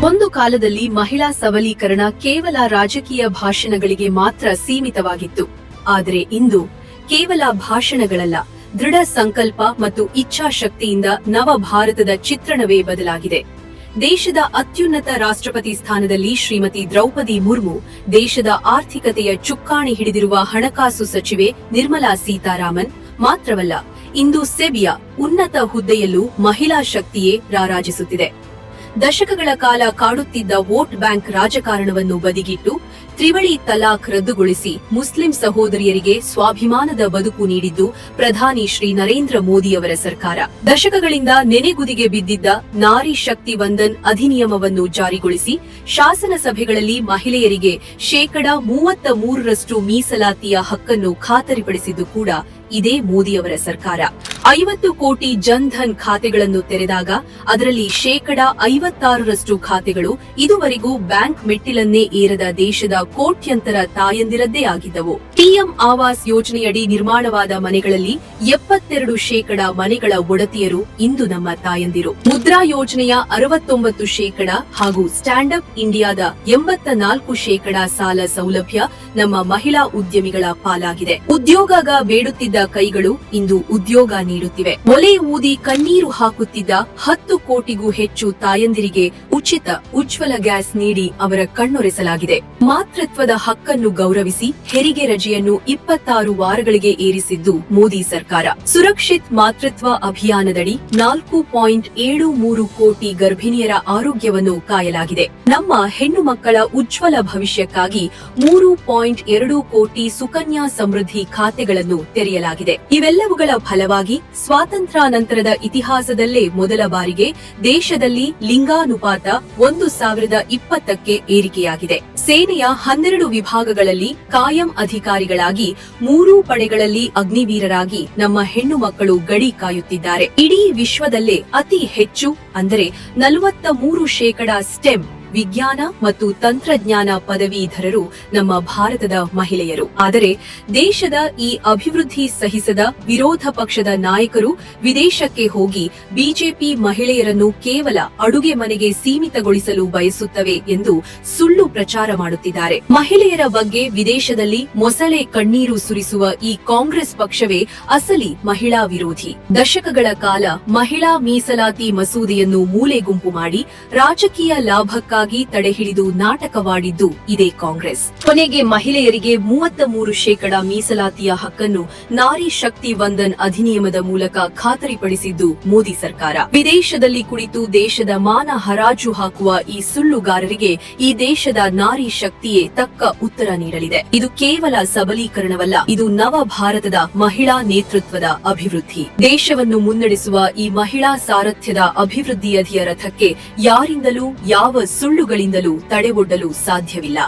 ಒಂದು ಕಾಲದಲ್ಲಿ ಮಹಿಳಾ ಸಬಲೀಕರಣ ಕೇವಲ ರಾಜಕೀಯ ಭಾಷಣಗಳಿಗೆ ಮಾತ್ರ ಸೀಮಿತವಾಗಿತ್ತು. ಆದರೆ ಇಂದು ಕೇವಲ ಭಾಷಣಗಳಲ್ಲ, ದೃಢ ಸಂಕಲ್ಪ ಮತ್ತು ಇಚ್ಛಾಶಕ್ತಿಯಿಂದ ನವ ಭಾರತದ ಚಿತ್ರಣವೇ ಬದಲಾಗಿದೆ. ದೇಶದ ಅತ್ಯುನ್ನತ ರಾಷ್ಟ್ರಪತಿ ಸ್ಥಾನದಲ್ಲಿ ಶ್ರೀಮತಿ ದ್ರೌಪದಿ ಮುರ್ಮು, ದೇಶದ ಆರ್ಥಿಕತೆಯ ಚುಕ್ಕಾಣಿ ಹಿಡಿದಿರುವ ಹಣಕಾಸು ಸಚಿವೆ ನಿರ್ಮಲಾ ಸೀತಾರಾಮನ್ ಮಾತ್ರವಲ್ಲ, ಇಂದು ಸೆಬಿಯ ಉನ್ನತ ಹುದ್ದೆಯಲ್ಲೂ ಮಹಿಳಾ ಶಕ್ತಿಯೇ ರಾರಾಜಿಸುತ್ತಿದೆ. ದಶಕಗಳ ಕಾಲ ಕಾಡುತ್ತಿದ್ದ ವೋಟ್ ಬ್ಯಾಂಕ್ ರಾಜಕಾರಣವನ್ನು ಬದಿಗಿಟ್ಟು ತ್ರಿವಳಿ ತಲಾಖ್ ರದ್ದುಗೊಳಿಸಿ ಮುಸ್ಲಿಂ ಸಹೋದರಿಯರಿಗೆ ಸ್ವಾಭಿಮಾನದ ಬದುಕು ನೀಡಿದ್ದು ಪ್ರಧಾನಿ ಶ್ರೀ ನರೇಂದ್ರ ಮೋದಿಯವರ ಸರ್ಕಾರ. ದಶಕಗಳಿಂದ ನೆನೆಗುದಿಗೆ ಬಿದ್ದಿದ್ದ ನಾರಿ ಶಕ್ತಿ ವಂದನ್ ಅಧಿನಿಯಮವನ್ನು ಜಾರಿಗೊಳಿಸಿ ಶಾಸನ ಸಭೆಗಳಲ್ಲಿ ಮಹಿಳೆಯರಿಗೆ 33% ಮೀಸಲಾತಿಯ ಹಕ್ಕನ್ನು ಖಾತರಿಪಡಿಸಿದ್ದು ಕೂಡ ಇದೇ ಮೋದಿಯವರ ಸರ್ಕಾರ. 50 ಕೋಟಿ ಜನ್ ಧನ್ ಖಾತೆಗಳನ್ನು ತೆರೆದಾಗ ಅದರಲ್ಲಿ 56% ಖಾತೆಗಳು ಇದುವರೆಗೂ ಬ್ಯಾಂಕ್ ಮೆಟ್ಟಿಲನ್ನೇ ಏರದ ದೇಶದ ಕೋಟ್ಯಂತರ ತಾಯಂದಿರದ್ದೇ ಆಗಿದ್ದವು. ಪಿಎಂ ಆವಾಸ್ ಯೋಜನೆಯಡಿ ನಿರ್ಮಾಣವಾದ ಮನೆಗಳಲ್ಲಿ 72% ಮನೆಗಳ ಒಡತಿಯರು ಇಂದು ನಮ್ಮ ತಾಯಂದಿರು. ಮುದ್ರಾ ಯೋಜನೆಯ 69% ಹಾಗೂ ಸ್ಟ್ಯಾಂಡ್ ಅಪ್ ಇಂಡಿಯಾದ 84% ಸಾಲ ಸೌಲಭ್ಯ ನಮ್ಮ ಮಹಿಳಾ ಉದ್ಯಮಿಗಳ ಪಾಲಾಗಿದೆ. ಉದ್ಯೋಗ ಬೇಡುತ್ತಿದ್ದ ಕೈಗಳು ಇಂದು ಉದ್ಯೋಗ ನೀಡುತ್ತಿವೆ. ಒಲೆ ಊದಿ ಕಣ್ಣೀರು ಹಾಕುತ್ತಿದ್ದ 10 ಕೋಟಿಗೂ ಹೆಚ್ಚು ತಾಯಂದಿರಿಗೆ ಉಚಿತ ಉಜ್ವಲ ಗ್ಯಾಸ್ ನೀಡಿ ಅವರ ಕಣ್ಣೊರೆಸಲಾಗಿದೆ. ಮಾತೃತ್ವದ ಹಕ್ಕನ್ನು ಗೌರವಿಸಿ ಹೆರಿಗೆ ರಜೆಯನ್ನು 26 ವಾರಗಳಿಗೆ ಏರಿಸಿದ್ದು ಮೋದಿ ಸರ್ಕಾರ. ಸುರಕ್ಷಿತ್ ಮಾತೃತ್ವ ಅಭಿಯಾನದಡಿ 4.73 ಕೋಟಿ ಗರ್ಭಿಣಿಯರ ಆರೋಗ್ಯವನ್ನು ಕಾಯಲಾಗಿದೆ. ನಮ್ಮ ಹೆಣ್ಣು ಮಕ್ಕಳ ಉಜ್ವಲ ಭವಿಷ್ಯಕ್ಕಾಗಿ 3.2 ಕೋಟಿ ಸುಕನ್ಯಾ ಸಮೃದ್ಧಿ ಖಾತೆಗಳನ್ನು ತೆರೆಯಲಾಗಿದೆ. ಇವೆಲ್ಲವುಗಳ ಫಲವಾಗಿ ಸ್ವಾತಂತ್ರ್ಯಾನಂತರದ ಇತಿಹಾಸದಲ್ಲೇ ಮೊದಲ ಬಾರಿಗೆ ದೇಶದಲ್ಲಿ ಲಿಂಗಾನುಪಾತ 1020ಕ್ಕೆ ಏರಿಕೆಯಾಗಿದೆ. ಸೇನೆಯ 12 ವಿಭಾಗಗಳಲ್ಲಿ ಕಾಯಂ ಅಧಿಕಾರಿಗಳಾಗಿ 3 ಪಡೆಗಳಲ್ಲಿ ಅಗ್ನಿವೀರರಾಗಿ ನಮ್ಮ ಹೆಣ್ಣು ಮಕ್ಕಳು ಗಡಿ ಕಾಯುತ್ತಿದ್ದಾರೆ. ಇಡೀ ವಿಶ್ವದಲ್ಲೇ ಅತಿ ಹೆಚ್ಚು ಅಂದರೆ 43% ಸ್ಟೆಮ್ ವಿಜ್ಞಾನ ಮತ್ತು ತಂತ್ರಜ್ಞಾನ ಪದವೀಧರರು ನಮ್ಮ ಭಾರತದ ಮಹಿಳೆಯರು. ಆದರೆ ದೇಶದ ಈ ಅಭಿವೃದ್ಧಿ ಸಹಿಸದ ವಿರೋಧ ಪಕ್ಷದ ನಾಯಕರು ವಿದೇಶಕ್ಕೆ ಹೋಗಿ ಬಿಜೆಪಿ ಮಹಿಳೆಯರನ್ನು ಕೇವಲ ಅಡುಗೆ ಮನೆಗೆ ಸೀಮಿತಗೊಳಿಸಲು ಬಯಸುತ್ತವೆ ಎಂದು ಸುಳ್ಳು ಪ್ರಚಾರ ಮಾಡುತ್ತಿದ್ದಾರೆ. ಮಹಿಳೆಯರ ಬಗ್ಗೆ ವಿದೇಶದಲ್ಲಿ ಮೊಸಳೆ ಕಣ್ಣೀರು ಸುರಿಸುವ ಈ ಕಾಂಗ್ರೆಸ್ ಪಕ್ಷವೇ ಅಸಲಿ ಮಹಿಳಾ ವಿರೋಧಿ. ದಶಕಗಳ ಕಾಲ ಮಹಿಳಾ ಮೀಸಲಾತಿ ಮಸೂದೆಯನ್ನು ಮೂಲೆಗುಂಪು ಮಾಡಿ ರಾಜಕೀಯ ಲಾಭಕ್ಕಾಗಿ ತಡೆಹಿಡಿದು ನಾಟಕವಾಡಿದ್ದು ಇದೇ ಕಾಂಗ್ರೆಸ್. ಕೊನೆಗೆ ಮಹಿಳೆಯರಿಗೆ 33% ಮೀಸಲಾತಿಯ ಹಕ್ಕನ್ನು ನಾರಿ ಶಕ್ತಿ ವಂದನ್ ಅಧಿನಿಯಮದ ಮೂಲಕ ಖಾತರಿಪಡಿಸಿದ್ದು ಮೋದಿ ಸರ್ಕಾರ. ವಿದೇಶದಲ್ಲಿ ಕುಳಿತು ದೇಶದ ಮಾನ ಹರಾಜು ಹಾಕುವ ಈ ಸುಳ್ಳುಗಾರರಿಗೆ ಈ ದೇಶದ ನಾರಿ ಶಕ್ತಿಯೇ ತಕ್ಕ ಉತ್ತರ ನೀಡಲಿದೆ. ಇದು ಕೇವಲ ಸಬಲೀಕರಣವಲ್ಲ, ಇದು ನವ ಭಾರತದ ಮಹಿಳಾ ನೇತೃತ್ವದ ಅಭಿವೃದ್ಧಿ. ದೇಶವನ್ನು ಮುನ್ನಡೆಸುವ ಈ ಮಹಿಳಾ ಸಾರಥ್ಯದ ಅಭಿವೃದ್ಧಿಯಧಿಯ ರಥಕ್ಕೆ ಯಾರಿಂದಲೂ ಯಾವ ಸುಳ್ಳುಗಳಿಂದಲೂ ತಡೆಗೊಡ್ಡಲು ಸಾಧ್ಯವಿಲ್ಲ.